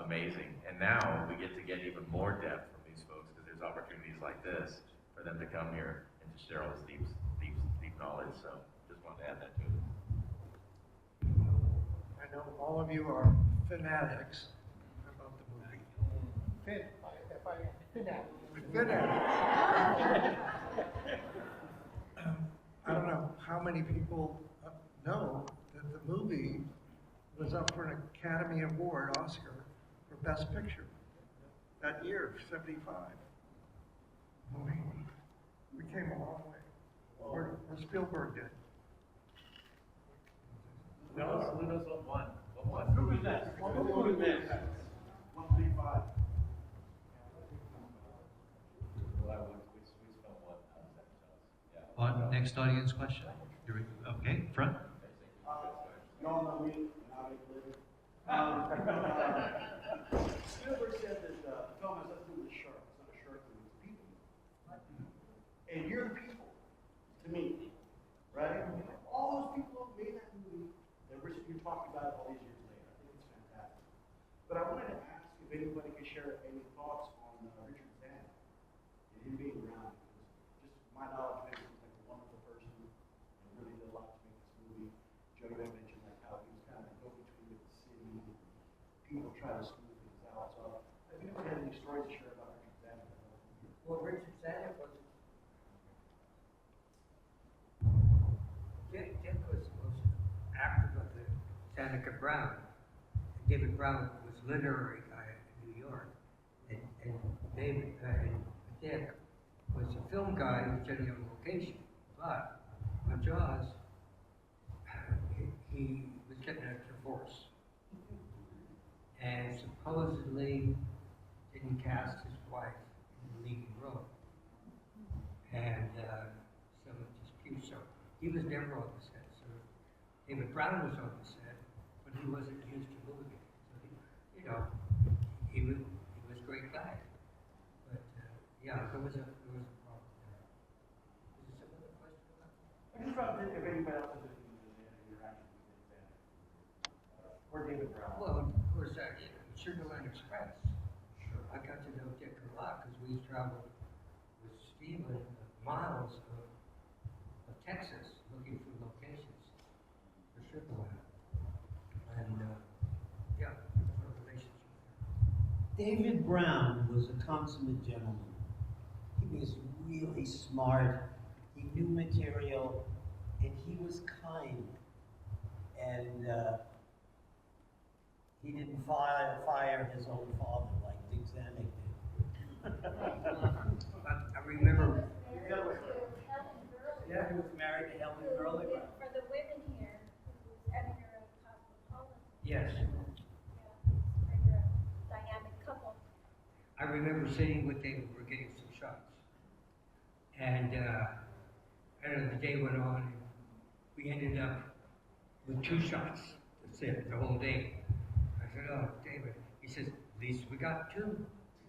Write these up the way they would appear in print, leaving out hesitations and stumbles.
amazing. And now we get to get even more depth from these folks because there's opportunities like this for them to come here and to share all this deep knowledge. So just wanted to add that to it. I know all of you are fanatics about the movie. Fanatics. I don't know how many people know that the movie was up for an Academy Award, Oscar, for Best Picture that year, '75. We came a long way. Or Spielberg did. Who knows what won? Who was that? Who was that? 135. Next audience question. Okay, front. No, we not included. Spielberg said that the film has nothing to do with the shark. It's not a shark movie, it's people. And you're the people, to me, right? All those people who made that movie, that you're talking about it all these years later. I think it's fantastic. But I wanted to ask if anybody could share any thoughts on Richard Zan and him being around. Because just my knowledge of him seems like a wonderful person and really did a lot to make this movie. Joe, you mentioned like how he was kind of a go-between with the city and people try to smooth things out. So if anybody had any stories to share about Richard Zan. Well, Richard Zan was Dick was the most active of the Seneca Brown. David Brown was literary guy in New York, and Dick was a film guy who was generally on location. But on Jaws, he was getting a divorce, and supposedly didn't cast his wife in the leading role, and some dispute. So he was never on the set. So David Brown was on the set, but he wasn't used to moving. So he was a great guy. But yeah, there was a problem there. Is there some other question about that? I just thought that if anybody else has any interaction with Zan or David Brown. Well, of course, Sugar Land Express. Sure. I got to know Dick a lot because we traveled with Steven miles of Texas looking for locations for Sugar Land. And yeah, that's our relationship. David Brown was a consummate gentleman. He was really smart. He knew material, and he was kind. And he didn't fire his own father like Dick Zanuck did. I remember. Yeah, he was married to Helen Gurley. For the women here, who was editor of Cosmopolitan. Yes. They're a dynamic couple. I remember sitting with David, we were getting some shots. And I don't know, the day went on, and we ended up with 2 shots. That's it, the whole day. I said, oh, David. He says, at least we got 2.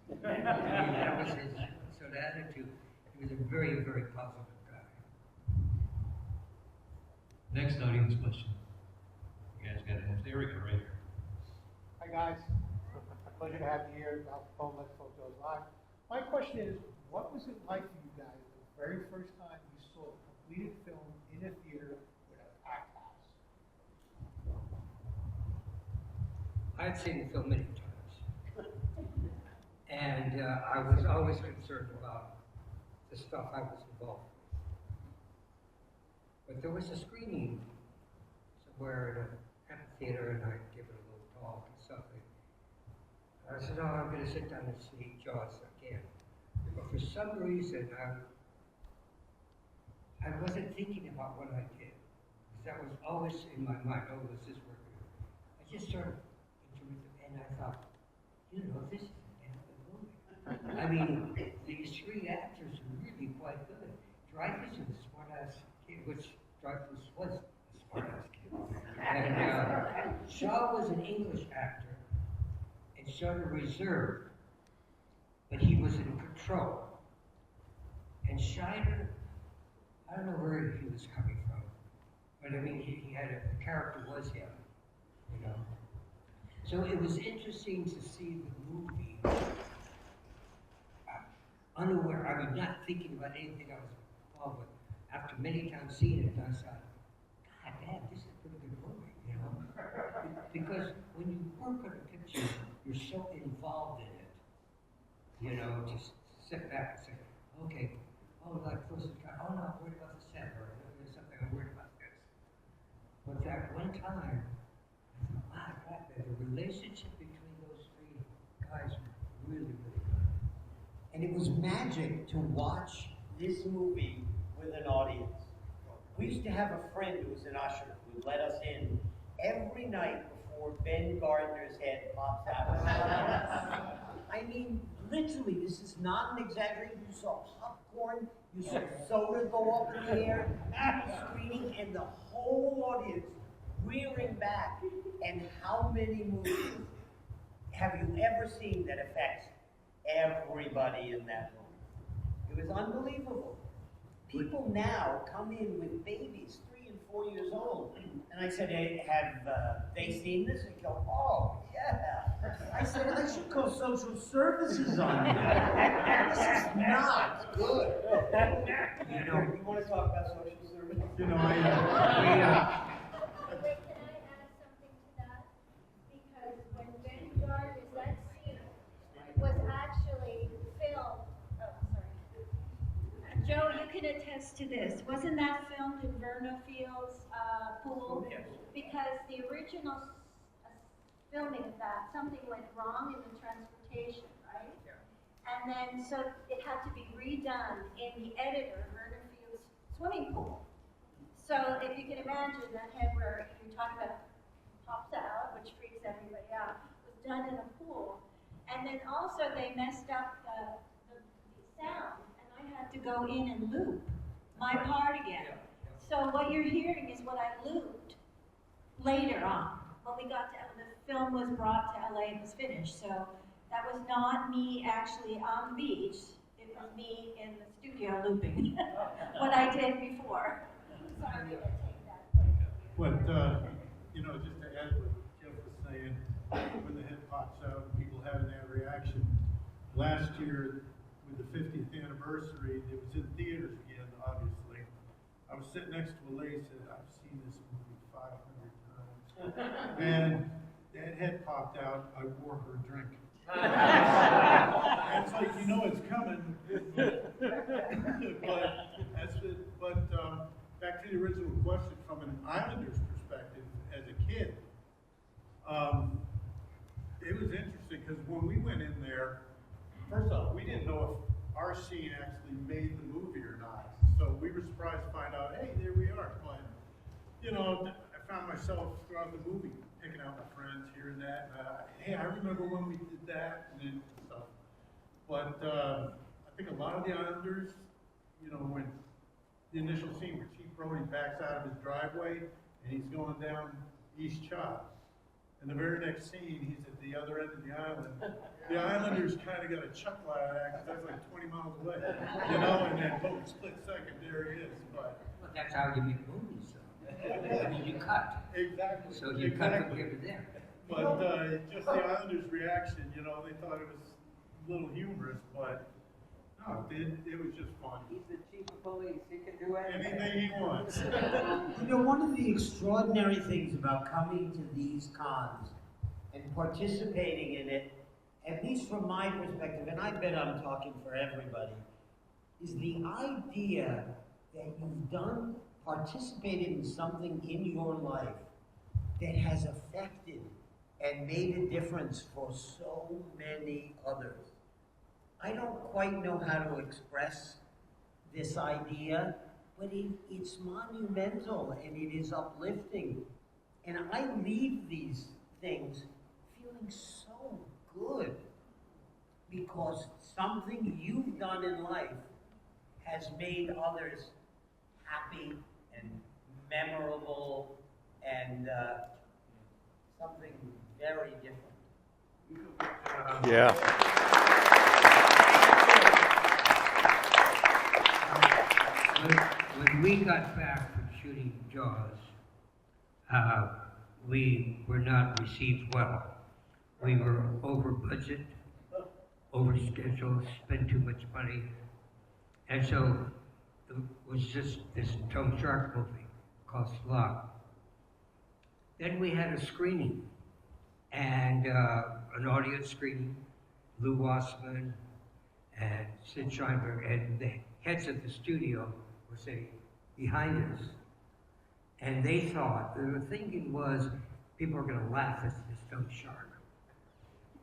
I mean, that was his sort of attitude. He was a very, very positive guy. Next audience question. You guys got to have, there we go, right here. Hi guys, pleasure to have you here. Phone Let's Photos Live. My question is, what was it like for you guys the very first time you saw a completed film in a theater with a packed house? I'd seen the film many times. And I was always concerned about the stuff I was involved with. But there was a screening somewhere in an amphitheater, and I gave it a little talk and stuff. And I said, oh, I'm going to sit down and see Jaws again. But for some reason, I wasn't thinking about what I did. Because that was always in my mind, oh, was this working? I just sort of enjoyed it, and I thought, you know, this is a damn good movie. I mean, these 3 actors are really quite good. Dreyfuss is a smart-ass kid, which Dreyfuss was a smart-ass kid. And Shaw was an English actor and sort of reserved, but he was in control. And Scheider, I don't know where he was coming from, but I mean, he had the character was him, you know. So it was interesting to see the movie, unaware, I was not thinking about anything I was involved with. After many times seeing it, I thought, God damn, this is a pretty good movie, you know? Because when you work on a picture, you're so involved in it, you know, just sit back and say, okay, oh, like first guy, oh no, I'm worried about the set, or there's something I'm worried about this. But that one time, I thought, wow, God, the relationship between those three guys was really, really good. And it was magic to watch this movie with an audience. We used to have a friend who was an usher who let us in every night before Ben Gardner's head pops out of the audience. I mean, literally, this is not an exaggeration. You saw popcorn, you saw soda go up in the air, people screaming, and the whole audience rearing back. And how many movies have you ever seen that affects everybody in that room? It was unbelievable. People now come in with babies, 3 and 4 years old, and I said, hey, have they seen this? And they go, oh, yeah. I said, I should call social services on you. This is not good. You know, you want to talk about social services? You know, Wait, can I add something to that? Because when Ben Gardner's, that scene was actually filmed, oh, sorry. Joe, you can attest to this. Wasn't that filmed in Verna Field's pool? Yes. Because the original filming of that, something went wrong in the transportation, right? Yeah. And then, so it had to be redone in the editor, Verna Field's swimming pool. So if you can imagine that head where you're talking about pops out, which freaks everybody out, was done in a pool. And then also they messed up the sound, and I had to go in and loop my part again. So what you're hearing is what I looped later on. When we got to, the film was brought to LA and was finished. So that was not me actually on the beach. It was me in the studio looping what I did before. Sorry to take that away. But, you know, just to add what Jeff was saying, when the head pops out, people having that reaction. Last year, with the 50th anniversary, it was in theaters again, obviously. I was sitting next to a lady who said, I've seen this movie 500 times. And that head popped out, I wore her drink. And it's like, you know it's coming. but back to the original question, from an Islanders perspective, as a kid, it was interesting because when we went in there, first off, we didn't know if our scene actually made the movie or not. So we were surprised to find out, hey, there we are. But, you know, I found myself throughout the movie picking out my friends here and that. Hey, I remember when we did that and then stuff. But I think a lot of the Islanders, you know, when the initial scene where Chief Brody backs out of his driveway and he's going down East Chop. And the very next scene, he's at the other end of the island. The Islanders kind of got a chuckle out of that because that's like 20 miles away, you know, and then boom, split second, there he is. But Well, that's how you make movies, though. I mean, you cut. exactly. So you cut from here to there. But just the Islanders' reaction, you know, they thought it was a little humorous, but no, it was just fun. He's the chief of police, he can do anything. Anything he wants. You know, one of the extraordinary things about coming to these cons and participating in it, at least from my perspective, and I bet I'm talking for everybody, is the idea that you've participated in something in your life that has affected and made a difference for so many others. I don't quite know how to express this idea, but it's monumental and it is uplifting. And I leave these things feeling so good because something you've done in life has made others happy and memorable and something very different. Yeah. When we got back from shooting Jaws, we were not received well. We were over budget, over schedule, spent too much money. And so it was just this dumb shark movie, cost a lot. Then we had a screening, and an audience screening. Lou Wasserman and Sid Sheinberg and the heads of the studio were sitting behind us. And they thought, the thinking was, people are gonna laugh at this dumb shark.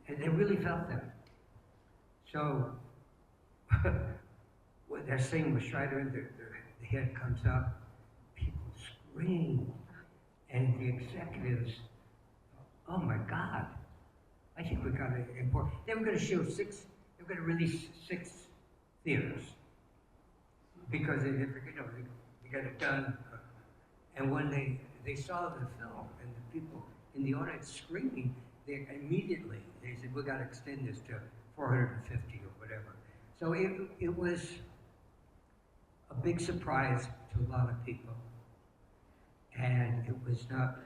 And they really felt that. So, when that scene with Schreider, the head comes up, people scream. And the executives, oh my God, I think we got to import. They were going to show they were going to release 6 theaters. Because they got it done. And when they saw the film and the people in the audience screaming, they said, we got to extend this to 450 or whatever. So it was a big surprise to a lot of people. And it was not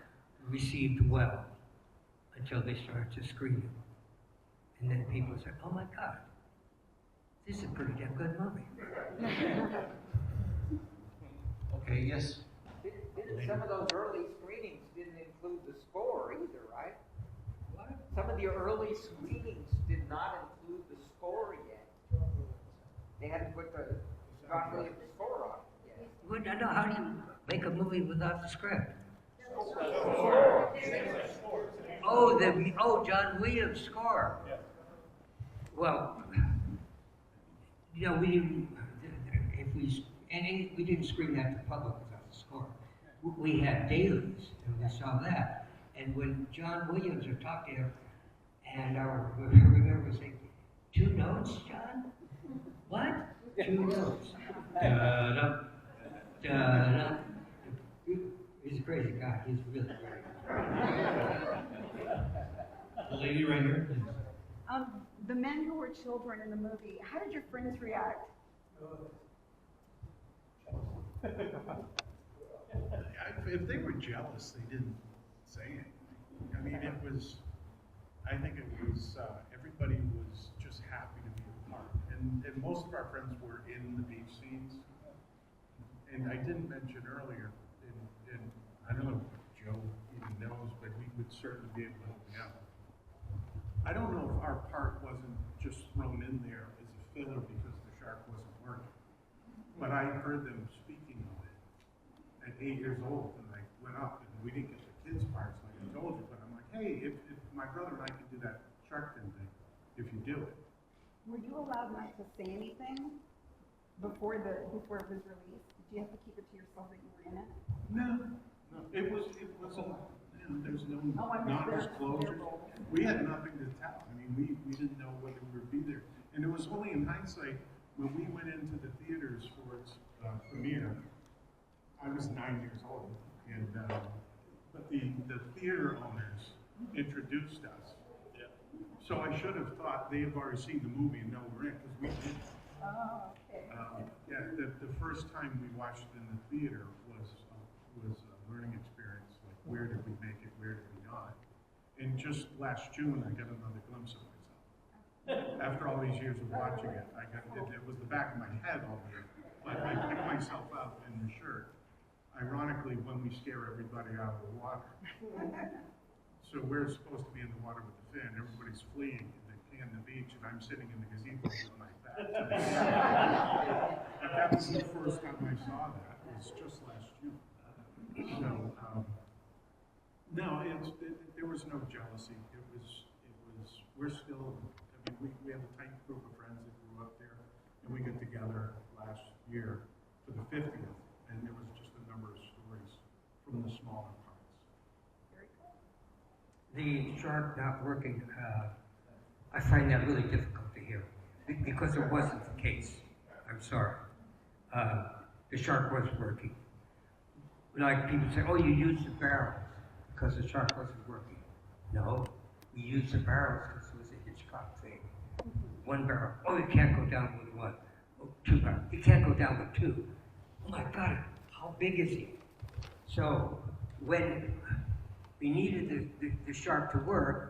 received well until they started to screen it. And then people said, oh my God, this is a pretty damn good movie. Okay, yes. Some of those early screenings didn't include the score either, right? What? Some of the early screenings did not include the score yet. They hadn't put the John Williams score on it yet. Well, I know, how do you make a movie without the script? John Williams' score. Yeah. Well, you know, we didn't screen that to public without the score. We had dailies, and we saw that. And when John Williams would talk to him, and I remember saying, 2 notes, John? What? 2 notes. Da-da, da-da. He's a crazy guy. He's really great. The lady right here, please. The men who were children in the movie, how did your friends react? If they were jealous, they didn't say anything. I mean, I think it was, everybody was just happy to be a part. And most of our friends were in the beach scenes. And I didn't mention earlier, and I don't know if Joe even knows, but he would certainly be able to help me out. I don't know if our part wasn't just thrown in there as a filler because the shark wasn't working. But I heard them speaking of it at 8 years old, and I went up, and we didn't get the kids' parts like I told you, but I'm like, hey, if my brother and I can do that shark fin thing, if you do it. Were you allowed not to say anything before it was released? Did you have to keep it to yourself that you were in it? No. It was there's no non-disclosure. We had nothing to tell. I mean, we didn't know whether we would be there. And it was only in hindsight, when we went into the theaters for its premiere, I was 9 years old. And, but the theater owners introduced us. Yeah. So I should have thought they have already seen the movie and know we're in, because we did. Oh, okay. Yeah, the first time we watched it in the theater was a learning experience. Like, where did we make it? Where did we not? And just last June, I got another glimpse of myself. After all these years of watching it, it was the back of my head all year. But I picked myself up in the shirt. Ironically, when we scare everybody out of the water. So we're supposed to be in the water with the fin. Everybody's fleeing on the beach, and I'm sitting in the gazebo doing like that. But that was the first time I saw that. It was just last June. So, no, there was no jealousy. We're still, I mean, we have a tight group of friends that grew up there, and we got together last year for the 50th, and there was just a number of stories from the smaller parts. Very cool. The shark not working, I find that really difficult to hear, because it wasn't the case. I'm sorry. The shark was working. Like people say, oh, you used the barrels because the shark wasn't working. No, we used the barrels because it was a Hitchcock thing. 1 barrel. Oh, you can't go down with 1. Oh, 2 barrels. You can't go down with 2. Oh my God, how big is he? So when we needed the shark to work,